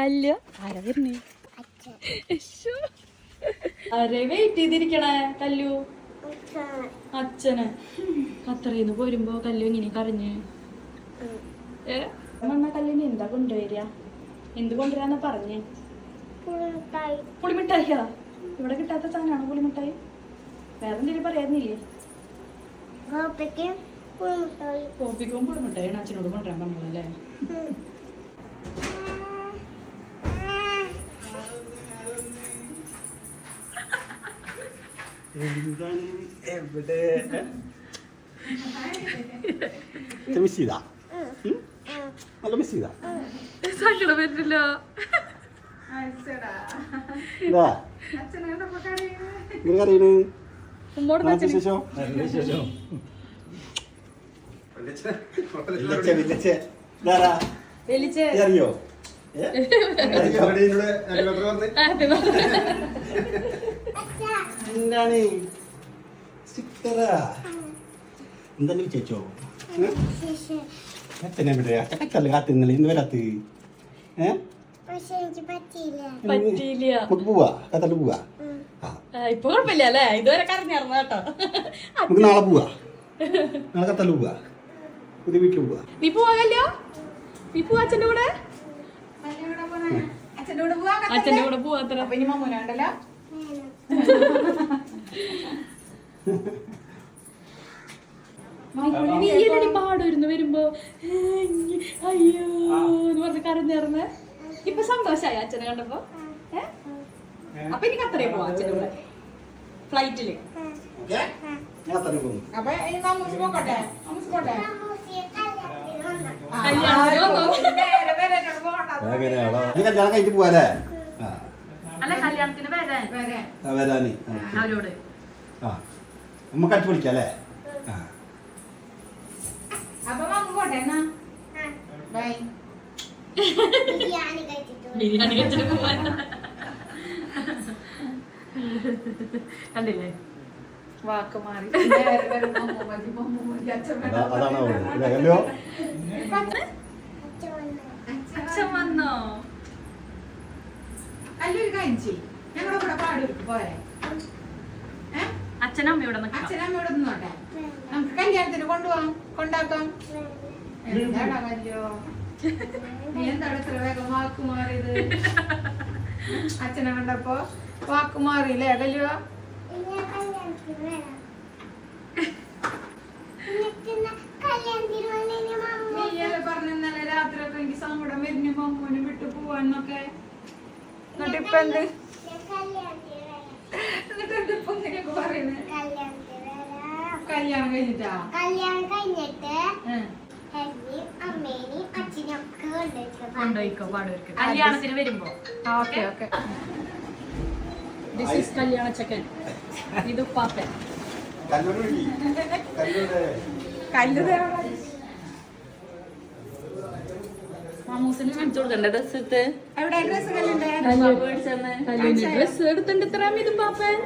കല്ല് ആരാ വരുന്നേ? ആരെ വെയിറ്റ് ചെയ്തിരിക്കണേ? കല്ലു അച്ഛന്. അത്രയിന്ന് പോരുമ്പോ കല്ലു ഇങ്ങനെ കരഞ്ഞ്. കല്ലിന് എന്താ കൊണ്ടുവരിക? എന്ത് കൊണ്ടുവരാന്നാ പറഞ്ഞേ? പുളിമിഠായിയാ? ഇവിടെ കിട്ടാത്ത സാധനമാണ് പുളിമിഠായി. വേറെ എന്തെങ്കിലും പറയാനില്ലേ? കോപ്പിക്കും പുളിമിഠായിയാണ് അച്ഛനോട് കൊണ്ടുവരാൻ പറഞ്ഞല്ലേ? സങ്കടം പറ്റില്ല. അറിയോ എന്താണ് എന്താണ് ചേച്ചോ? അച്ഛനെ വിടുക അച്ഛക്കല്ല കാത്തുന്നില്ല ഇന്ന് വരാത്ത്. നമുക്ക് പോവാ കത്തണ്ട് പോവാ. ഇപ്പൊ കുഴപ്പമില്ല അല്ലേ? ഇതുവരെ കറഞ്ഞായിരുന്നു കേട്ടോ. നമുക്ക് നാളെ പോവാ. നാളെ കത്തല് പോവാ. പുതിയ വീട്ടിൽ പോവാ. നീ പോവാല്ലോ? നീ പോവാ അച്ഛൻ്റെ കൂടെ? അച്ഛൻ്റെ കൂടെ പോവാത്ര. അപ്പൊ ഇനി മമ്മൂനുണ്ടല്ലോ. നീ എന്നടി പാടുമായിരുന്നു വരുമ്പോ അയ്യോ എന്ന് പറഞ്ഞ് കരഞ്ഞേർന്ന്. ഇപ്പൊ സന്തോഷായി അച്ഛനെ കണ്ടപ്പോ? അപ്പൊ എനിക്ക് അത്രയും പോവാ അച്ഛൻ്റെ കൂടെ ഫ്ലൈറ്റില്. കല്യാണം കഴിഞ്ഞിട്ട് പോവാല്ലേ? അല്ല കല്യാണത്തിന് വരാന് അവരോട് നമുക്ക് അടിച്ചു പൊളിക്കല്ലേ? ബിരിയാണി കഴിച്ചിട്ട് പോവാൻ കണ്ടില്ലേ? വാക്ക് മാറി. അച്ഛൻ വന്നോ? അച്ഛനമ്മയോടെ നിന്നോട്ടെ. നമുക്ക് കല്യാണത്തിന് കൊണ്ടുപോവാം, കൊണ്ടാക്കാം. എന്താടാ കല്ലോ, നീ എന്താണ് ഇത്ര വേഗം വാക്ക് മാറിയത്? അച്ഛനെ കണ്ടപ്പോ വാക്ക് മാറിയില്ലേ കല്ലോ? നീയല്ലേ പറഞ്ഞല്ലേ രാത്രിയൊക്കെ എനിക്ക് സങ്കടം വരുന്നു മമ്മൂനെ വിട്ടു പോവാന്നൊക്കെ. എന്നിട്ട് ഇപ്പൊ എന്ത്? എന്നിട്ട് എന്തിപ്പോ ഇങ്ങനെയൊക്കെ പറയുന്നത്? കല്യാണം കഴിഞ്ഞിട്ടാ? കല്യാണം കഴിഞ്ഞിട്ട് കൊണ്ടുപോയിക്കോ പാടുവർക്ക് കല്യാണത്തിന് വരുമ്പോ. Okay okay. ദിസ് ഈസ് കല്യാണ ചെക്കൻ. ഇത് പാപ്പൻ. മാമൂസിന് കാണിച്ചു കൊടുക്കണ്ടേ ഡ്രസ് എടുത്ത്? ഡ്രസ് എടുത്തിട്ട് ഇത്ര ഇത് പാപ്പൻ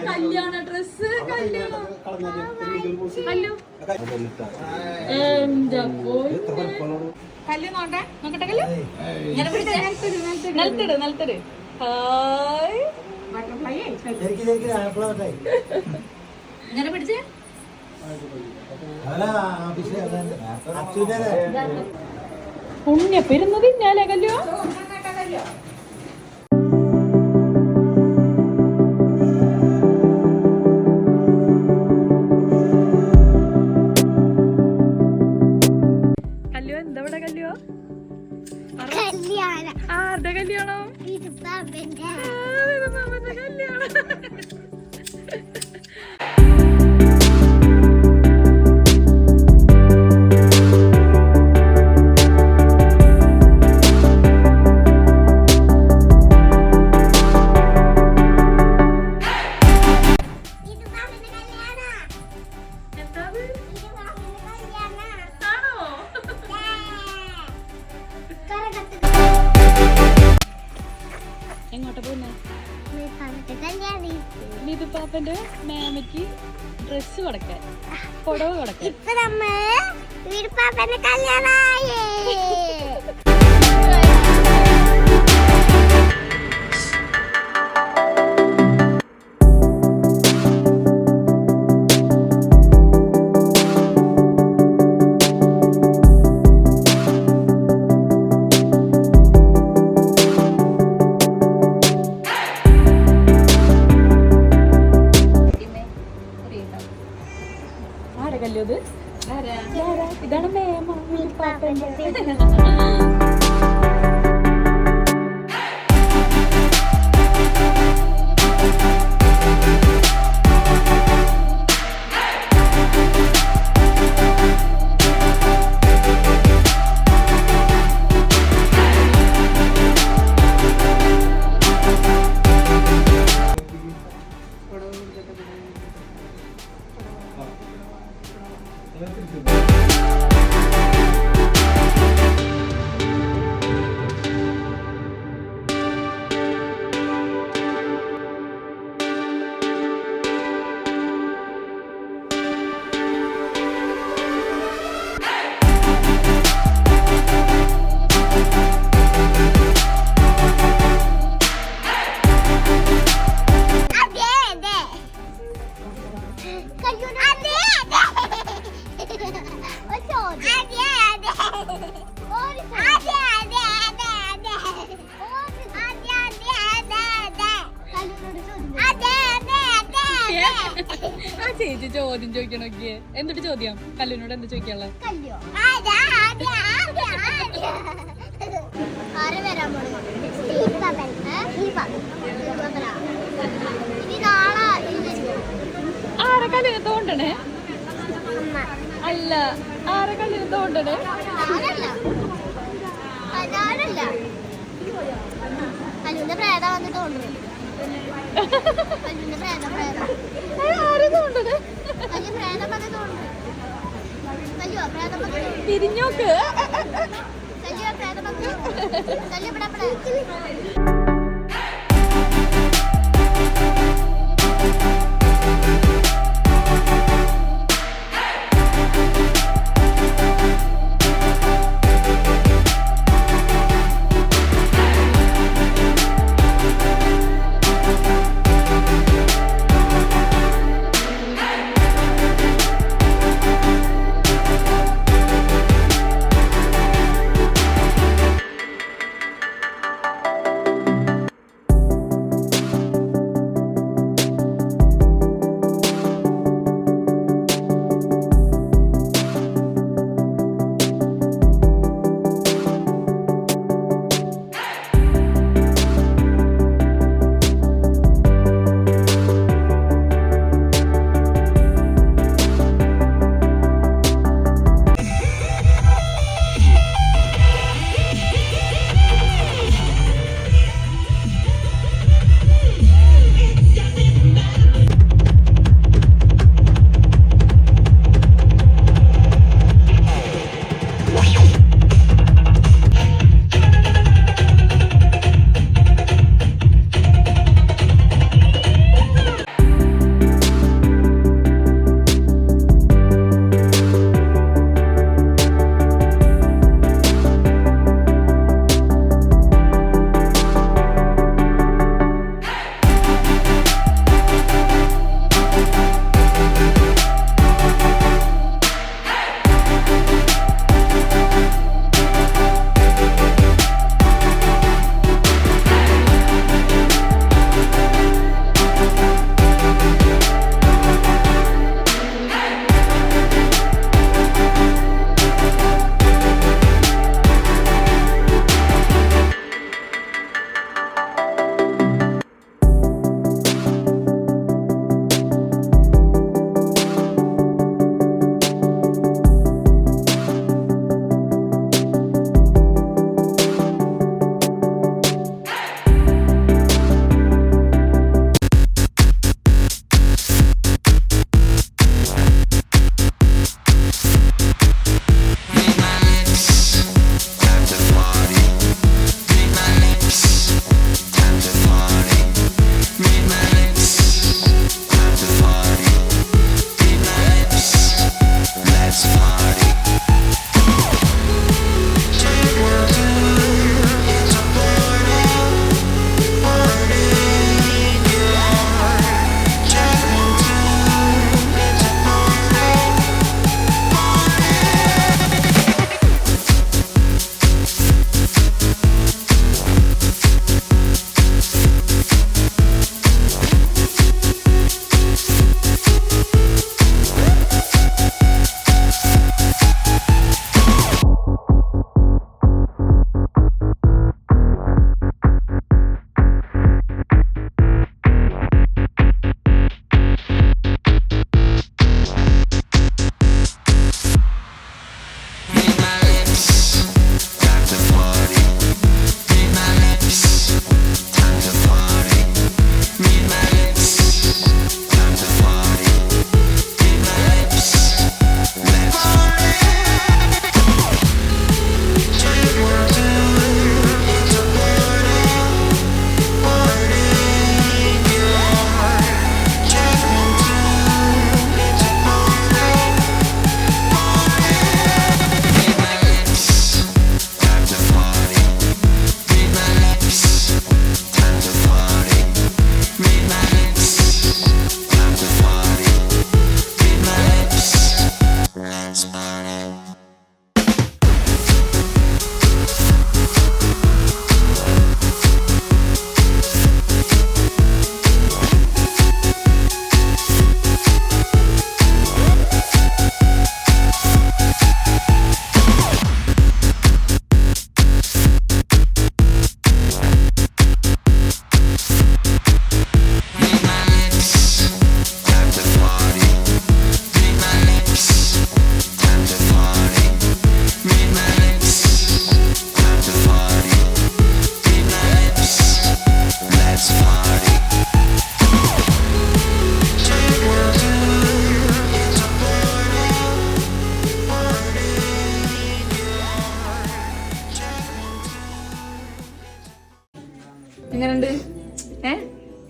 കല്യാണ ഡ്രസ്. എന്റെ കല്ല് നോട്ടെ നോക്കട്ടെ കല്ല്. നിലത്തിട് നിലത്തിട്. ഹായ് ഇങ്ങനെ പിടിച്ചേ. പുണ്യ പെരുന്നത് ഇന്നാലേ കല്ലോ. കല്ലോ എന്താ ഇവിടെ കല്ലോ? ആരുടെ കല്യാണം? കല്യാണം. എങ്ങോട്ടാ പോകുന്നേ? മിതുപ്പാപ്പന്റെ മാമയ്ക്ക് ഡ്രസ് കൊടുക്കാൻ, പുടവ് കൊടുക്കാൻ. ഇപ്പൊ നമ്മൾ വീടുപ്പാപ്പന്റെ കല്യാണായേ. ആരെ കല്ലോ ഇത്? ഇതാണ് മേമ വീടുപ്പാപ്പന്റെ ആ ചേച്ചി ചോദ്യം ചോദിക്കണോക്കിയേ. എന്തൊരു ചോദ്യം? കല്ലിനോട് എന്താ ചോദിക്കാനുള്ളത്? ആരെ കല്ലിന് തോണ്ടണേ? അല്ല, ആരെ കല്ലിന് തോണ്ടണേ? കല്ലുവിന്റെ പ്രേത വന്ന് തോന്നുന്നു. കല്ലുവിന്റെ പ്രേത ആരെ തോണ്ടണേ? കല്ലു പ്രേതം വന്ന് തോന്നുന്നു. കല്ലു പ്രേതം വന്ന് തിരിഞ്ഞോക്ക്. കല്ലു പ്രേതം വന്ന് കല്ലു ഇവിടെ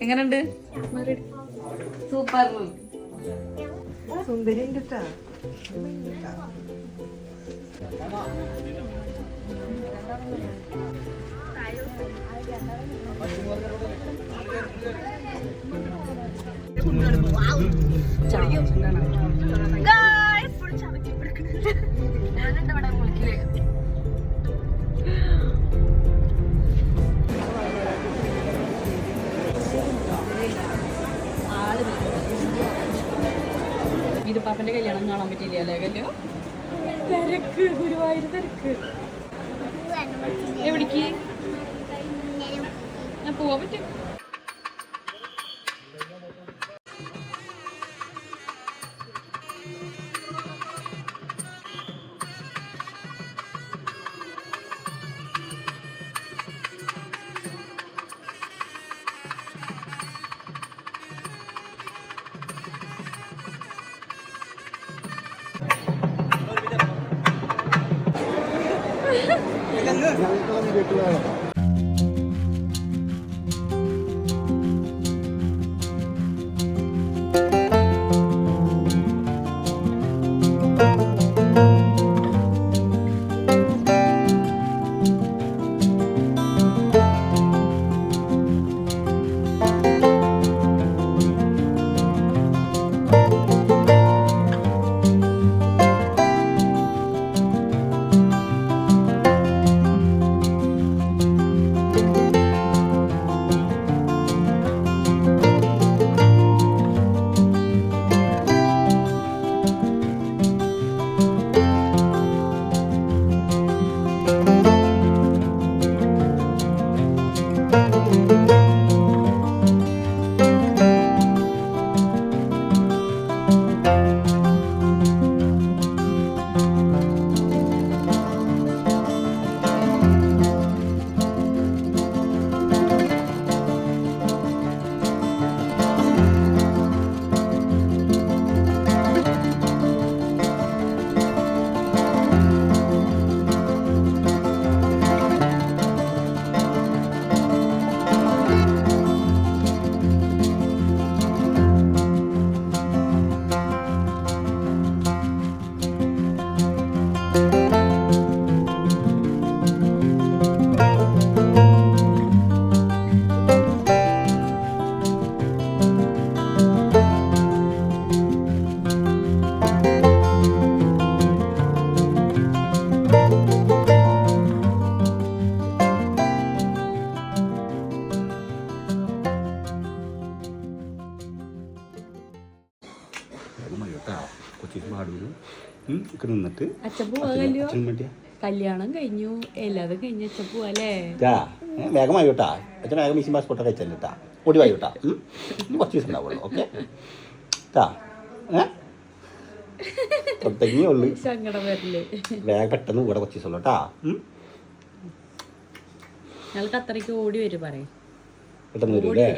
എങ്ങനുണ്ട്? സൂപ്പർ. സുന്ദരി ഉണ്ട് ട്ടാ. വീരപ്പാപ്പന്റെ കല്യാണം കാണാൻ പറ്റിയില്ല അല്ലേ? കല്യാണം തിരക്ക്, ഗുരുവായൂർ തിരക്ക്. എവിടേക്ക് ഞാൻ പോവാൻ പറ്റും? ഞങ്ങൾക്കൊന്നും കേട്ടുള്ളതാണ്. നിന്നിട്ട് കല്യാണം കഴിഞ്ഞു, എല്ലാതും കഴിഞ്ഞ അച്ഛപ്പൂ അല്ലേ? വേഗമായി കേട്ടാ. അച്ഛൻ വേഗം മിസ്സിംഗ് പാസ്പോർട്ടൊക്കെ അയച്ചു കേട്ടാ. ഓടി വായി കേട്ടാ. കുറച്ച് ദിവസം ഉണ്ടാവുള്ളൂ. ഓക്കെ ഉള്ളു. സങ്കടം വരില്ലേ? വേഗം പെട്ടെന്ന് കൂടെ കുറച്ച് ദിവസം ഉള്ളു കേട്ടാ. ഞങ്ങൾക്ക് അത്രയ്ക്ക് ഓടി വരും പറയും. പെട്ടെന്ന് വരും അല്ലേ?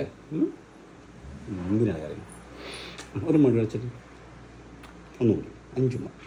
എന്തിനാണ് കാര്യം? ഒരു മണി വെച്ചിട്ട് ഒന്നുകൂടി 5 മണി.